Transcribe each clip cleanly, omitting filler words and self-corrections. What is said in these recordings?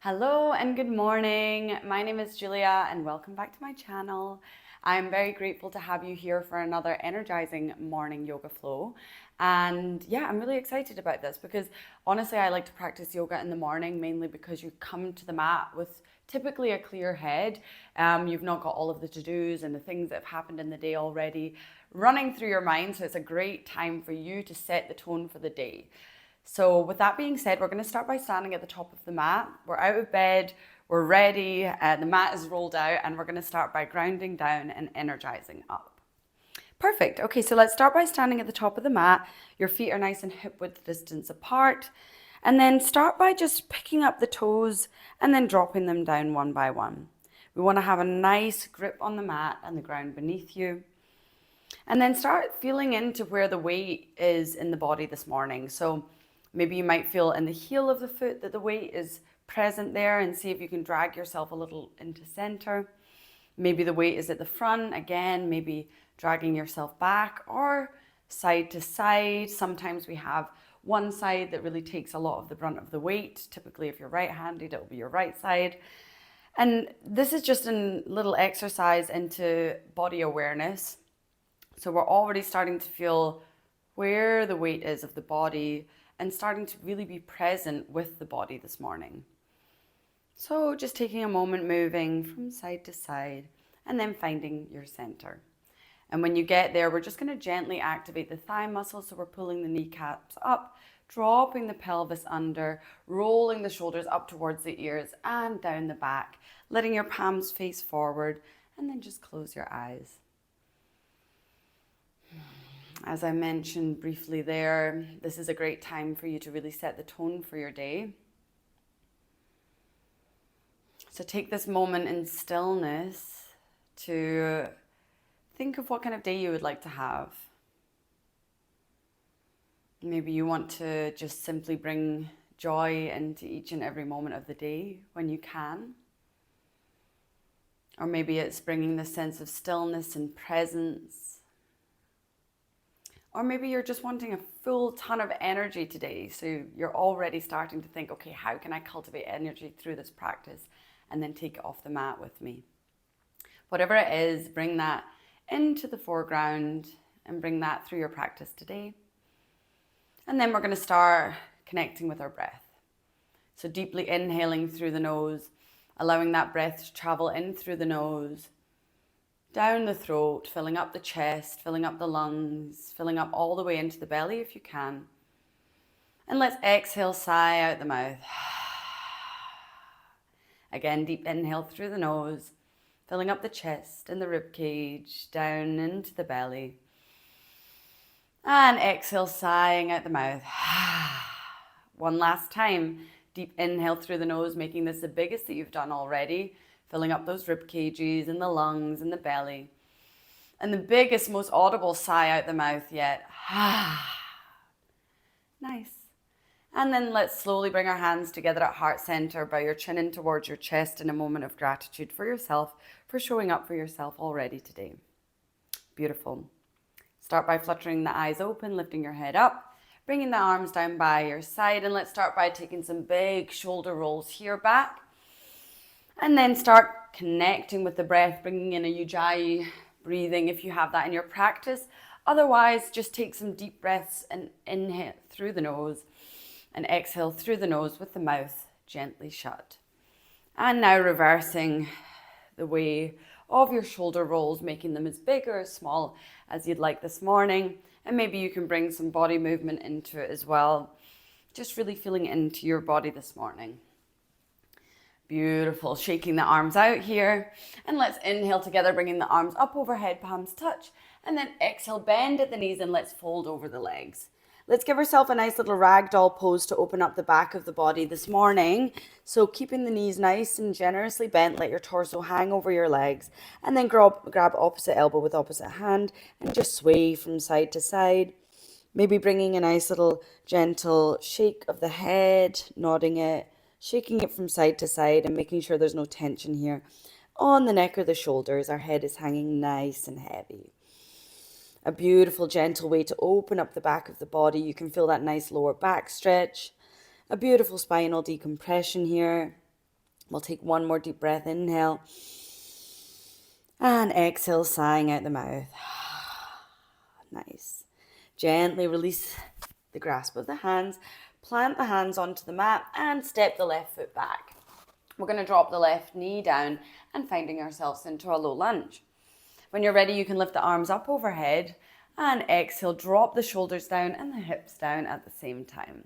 Hello and good morning. My name is Julia and welcome back to my channel. I'm very grateful to have you here for another energizing morning yoga flow. And yeah, I'm really excited about this because honestly, I like to practice yoga in the morning mainly because you come to the mat with typically a clear head. You've not got all of the to-dos and the things that have happened in the day already running through your mind. So it's a great time for you to set the tone for the day. So with that being said, we're going to start by standing at the top of the mat. We're out of bed, we're ready, the mat is rolled out, and we're going to start by grounding down and energizing up. Perfect. Okay, so let's start by standing at the top of the mat. Your feet are nice and hip width distance apart. And then start by just picking up the toes and then dropping them down one by one. We want to have a nice grip on the mat and the ground beneath you. And then start feeling into where the weight is in the body this morning. So maybe you might feel in the heel of the foot that the weight is present there, and see if you can drag yourself a little into center. Maybe the weight is at the front, again, maybe dragging yourself back or side to side. Sometimes we have one side that really takes a lot of the brunt of the weight. Typically, if you're right-handed, it'll be your right side. And this is just a little exercise into body awareness. So we're already starting to feel where the weight is of the body and starting to really be present with the body this morning. So just taking a moment, moving from side to side, and then finding your center. And when you get there, we're just going to gently activate the thigh muscles. So we're pulling the kneecaps up, dropping the pelvis under, rolling the shoulders up towards the ears and down the back, letting your palms face forward, and then just close your eyes. As I mentioned briefly there, this is a great time for you to really set the tone for your day. So take this moment in stillness to think of what kind of day you would like to have. Maybe you want to just simply bring joy into each and every moment of the day when you can. Or maybe it's bringing the sense of stillness and presence. Or maybe you're just wanting a full ton of energy today. So you're already starting to think, okay, how can I cultivate energy through this practice and then take it off the mat with me? Whatever it is, bring that into the foreground and bring that through your practice today. And then we're going to start connecting with our breath. So deeply inhaling through the nose, allowing that breath to travel in through the nose, down the throat, filling up the chest, filling up the lungs, filling up all the way into the belly if you can. And let's exhale, sigh out the mouth. Again, deep inhale through the nose, filling up the chest and the rib cage, down into the belly. And exhale, sighing out the mouth. One last time, deep inhale through the nose, making this the biggest that you've done already. Filling up those rib cages and the lungs and the belly. And the biggest, most audible sigh out the mouth yet. Nice. And then let's slowly bring our hands together at heart center. Bow your chin in towards your chest in a moment of gratitude for yourself, for showing up for yourself already today. Beautiful. Start by fluttering the eyes open, lifting your head up, bringing the arms down by your side. And let's start by taking some big shoulder rolls here back. And then start connecting with the breath, bringing in a ujjayi breathing if you have that in your practice. Otherwise, just take some deep breaths and inhale through the nose and exhale through the nose with the mouth gently shut. And now reversing the way of your shoulder rolls, making them as big or as small as you'd like this morning. And maybe you can bring some body movement into it as well. Just really feeling into your body this morning. Beautiful. Shaking the arms out here. And let's inhale together, bringing the arms up overhead, palms touch. And then exhale, bend at the knees and let's fold over the legs. Let's give ourselves a nice little ragdoll pose to open up the back of the body this morning. So keeping the knees nice and generously bent, let your torso hang over your legs. And then grab opposite elbow with opposite hand and just sway from side to side. Maybe bringing a nice little gentle shake of the head, nodding it. Shaking it from side to side and making sure there's no tension here on the neck or the shoulders. Our head is hanging nice and heavy. A beautiful, gentle way to open up the back of the body. You can feel that nice lower back stretch. A beautiful spinal decompression here. We'll take one more deep breath. Inhale. And exhale, sighing out the mouth. Nice. Gently release the grasp of the hands. Plant the hands onto the mat and step the left foot back. We're going to drop the left knee down and finding ourselves into a low lunge. When you're ready, you can lift the arms up overhead and exhale, drop the shoulders down and the hips down at the same time.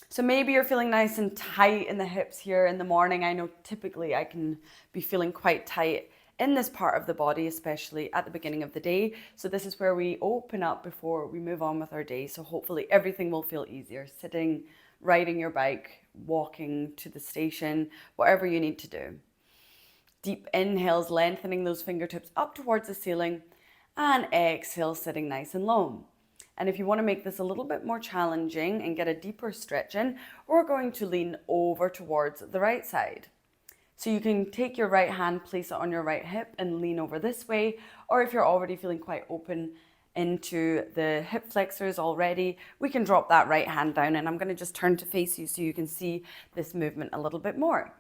So maybe you're feeling nice and tight in the hips here in the morning. I know typically I can be feeling quite tight in this part of the body, especially at the beginning of the day. So this is where we open up before we move on with our day. So hopefully everything will feel easier. Sitting, riding your bike, walking to the station, whatever you need to do. Deep inhales, lengthening those fingertips up towards the ceiling, and exhale, sitting nice and low. And if you want to make this a little bit more challenging and get a deeper stretch in, we're going to lean over towards the right side. So you can take your right hand, place it on your right hip and lean over this way. Or if you're already feeling quite open into the hip flexors already, we can drop that right hand down, and I'm going to just turn to face you so you can see this movement a little bit more.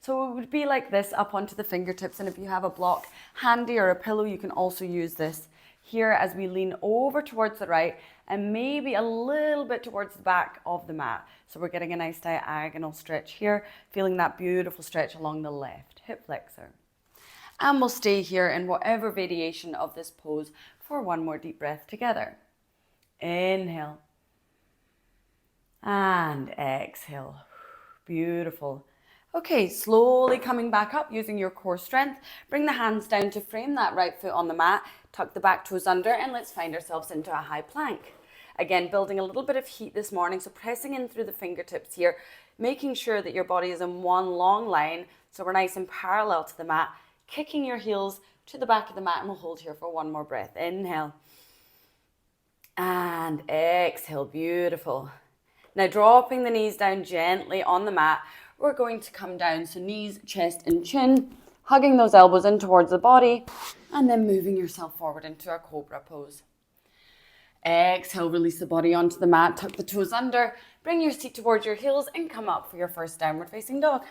So it would be like this up onto the fingertips, and if you have a block handy or a pillow, you can also use this here as we lean over towards the right and maybe a little bit towards the back of the mat. So we're getting a nice diagonal stretch here, feeling that beautiful stretch along the left hip flexor. And we'll stay here in whatever variation of this pose for one more deep breath together. Inhale. And exhale. Beautiful. Okay, slowly coming back up using your core strength. Bring the hands down to frame that right foot on the mat. Tuck the back toes under and let's find ourselves into a high plank. Again, building a little bit of heat this morning, so pressing in through the fingertips here, making sure that your body is in one long line, so we're nice and parallel to the mat, kicking your heels to the back of the mat, and we'll hold here for one more breath. Inhale. And exhale, beautiful. Now dropping the knees down gently on the mat, we're going to come down, so knees, chest and chin, hugging those elbows in towards the body, and then moving yourself forward into our cobra pose. Exhale, release the body onto the mat, tuck the toes under, bring your seat towards your heels and come up for your first downward facing dog.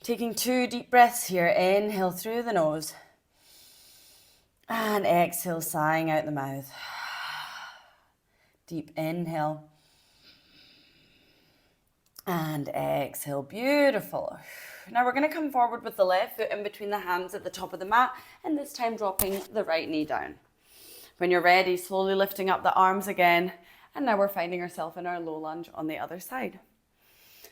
Taking 2 deep breaths here. Inhale through the nose and exhale, sighing out the mouth. Deep inhale and exhale. Beautiful. Now we're going to come forward with the left foot in between the hands at the top of the mat, and this time dropping the right knee down. When you're ready, slowly lifting up the arms again, and now we're finding ourselves in our low lunge on the other side.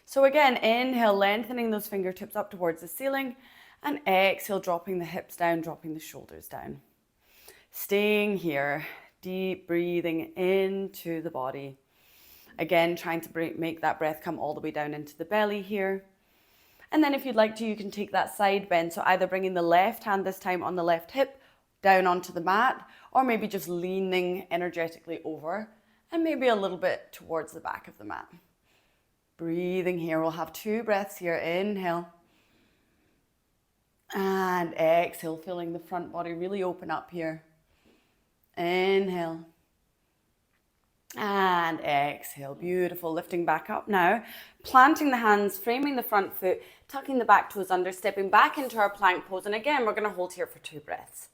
So again, inhale, lengthening those fingertips up towards the ceiling, and exhale, dropping the hips down, dropping the shoulders down. Staying here, deep breathing into the body. Again, trying to make that breath come all the way down into the belly here. And then if you'd like to, you can take that side bend. So either bringing the left hand this time on the left hip down onto the mat, or maybe just leaning energetically over and maybe a little bit towards the back of the mat. Breathing here. We'll have 2 breaths here. Inhale. And exhale, feeling the front body really open up here. Inhale. And exhale. Beautiful. Lifting back up now. Planting the hands, framing the front foot, tucking the back toes under, stepping back into our plank pose. And again, we're going to hold here for 2 breaths.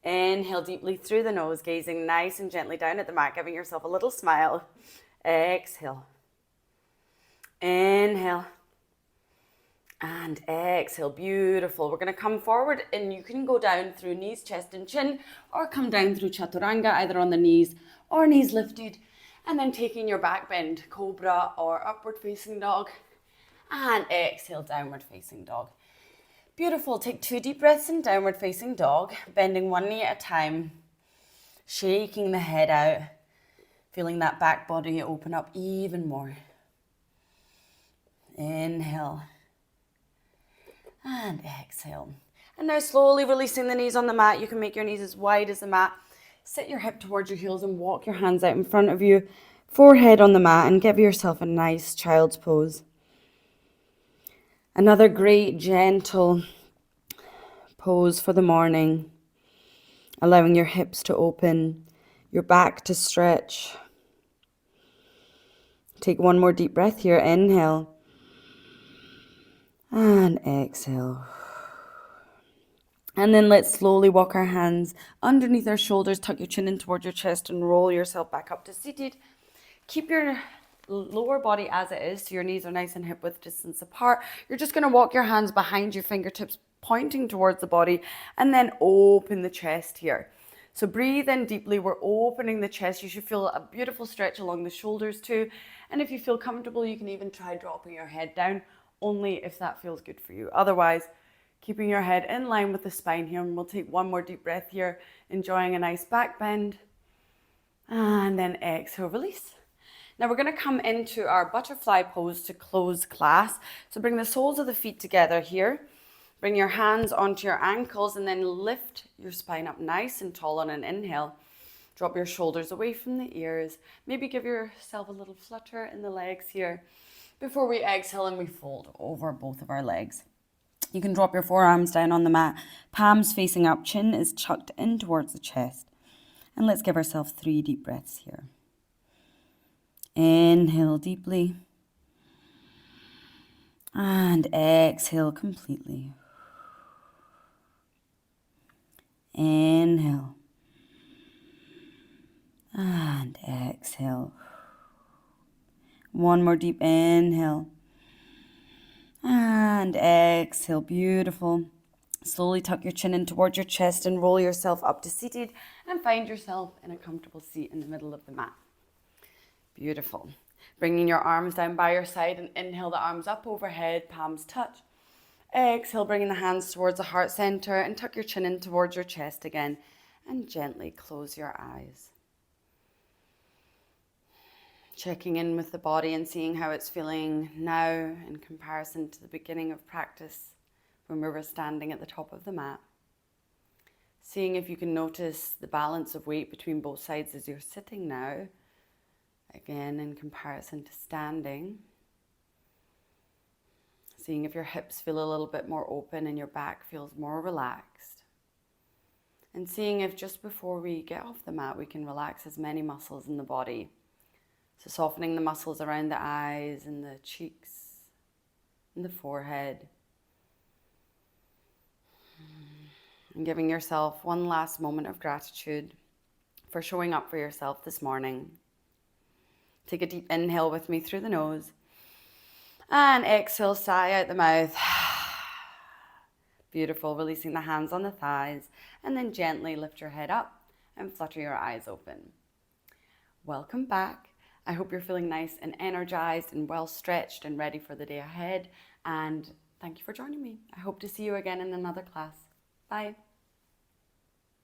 Inhale deeply through the nose, gazing nice and gently down at the mat, giving yourself a little smile. Exhale. Inhale. And exhale. Beautiful. We're going to come forward and you can go down through knees, chest and chin, or come down through chaturanga, either on the knees or knees lifted. And then taking your back bend, cobra or upward facing dog. And exhale, downward facing dog. Beautiful. Take 2 deep breaths in downward facing dog, bending one knee at a time, shaking the head out, feeling that back body open up even more. Inhale and exhale. And now slowly releasing the knees on the mat. You can make your knees as wide as the mat. Sit your hip towards your heels and walk your hands out in front of you, forehead on the mat, and give yourself a nice child's pose. Another great gentle pose for the morning, allowing your hips to open, your back to stretch. Take 1 more deep breath here. Inhale. And exhale. And then let's slowly walk our hands underneath our shoulders, tuck your chin in towards your chest and roll yourself back up to seated. Keep your lower body as it is, so your knees are nice and hip width distance apart. You're just going to walk your hands behind your fingertips, pointing towards the body, and then open the chest here. So breathe in deeply. We're opening the chest. You should feel a beautiful stretch along the shoulders too. And if you feel comfortable, you can even try dropping your head down, only if that feels good for you. Otherwise, keeping your head in line with the spine here, and we'll take one more deep breath here, enjoying a nice back bend. And then exhale, release. Now we're going to come into our butterfly pose to close class. So bring the soles of the feet together here. Bring your hands onto your ankles and then lift your spine up nice and tall on an inhale. Drop your shoulders away from the ears. Maybe give yourself a little flutter in the legs here before we exhale and we fold over both of our legs. You can drop your forearms down on the mat, palms facing up, chin is chucked in towards the chest. And let's give ourselves 3 deep breaths here. Inhale deeply. And exhale completely. Inhale. And exhale. One more deep inhale. And exhale. Beautiful. Slowly tuck your chin in towards your chest and roll yourself up to seated and find yourself in a comfortable seat in the middle of the mat. Beautiful. Bringing your arms down by your side and inhale the arms up overhead, palms touch. Exhale, bringing the hands towards the heart center and tuck your chin in towards your chest again and gently close your eyes. Checking in with the body and seeing how it's feeling now in comparison to the beginning of practice when we were standing at the top of the mat. Seeing if you can notice the balance of weight between both sides as you're sitting now, again in comparison to standing. Seeing if your hips feel a little bit more open and your back feels more relaxed. And seeing if just before we get off the mat, we can relax as many muscles in the body. So softening the muscles around the eyes and the cheeks and the forehead. And giving yourself one last moment of gratitude for showing up for yourself this morning. Take a deep inhale with me through the nose. And exhale, sigh out the mouth. Beautiful, releasing the hands on the thighs. And then gently lift your head up and flutter your eyes open. Welcome back. I hope you're feeling nice and energized and well stretched and ready for the day ahead. And thank you for joining me. I hope to see you again in another class. Bye.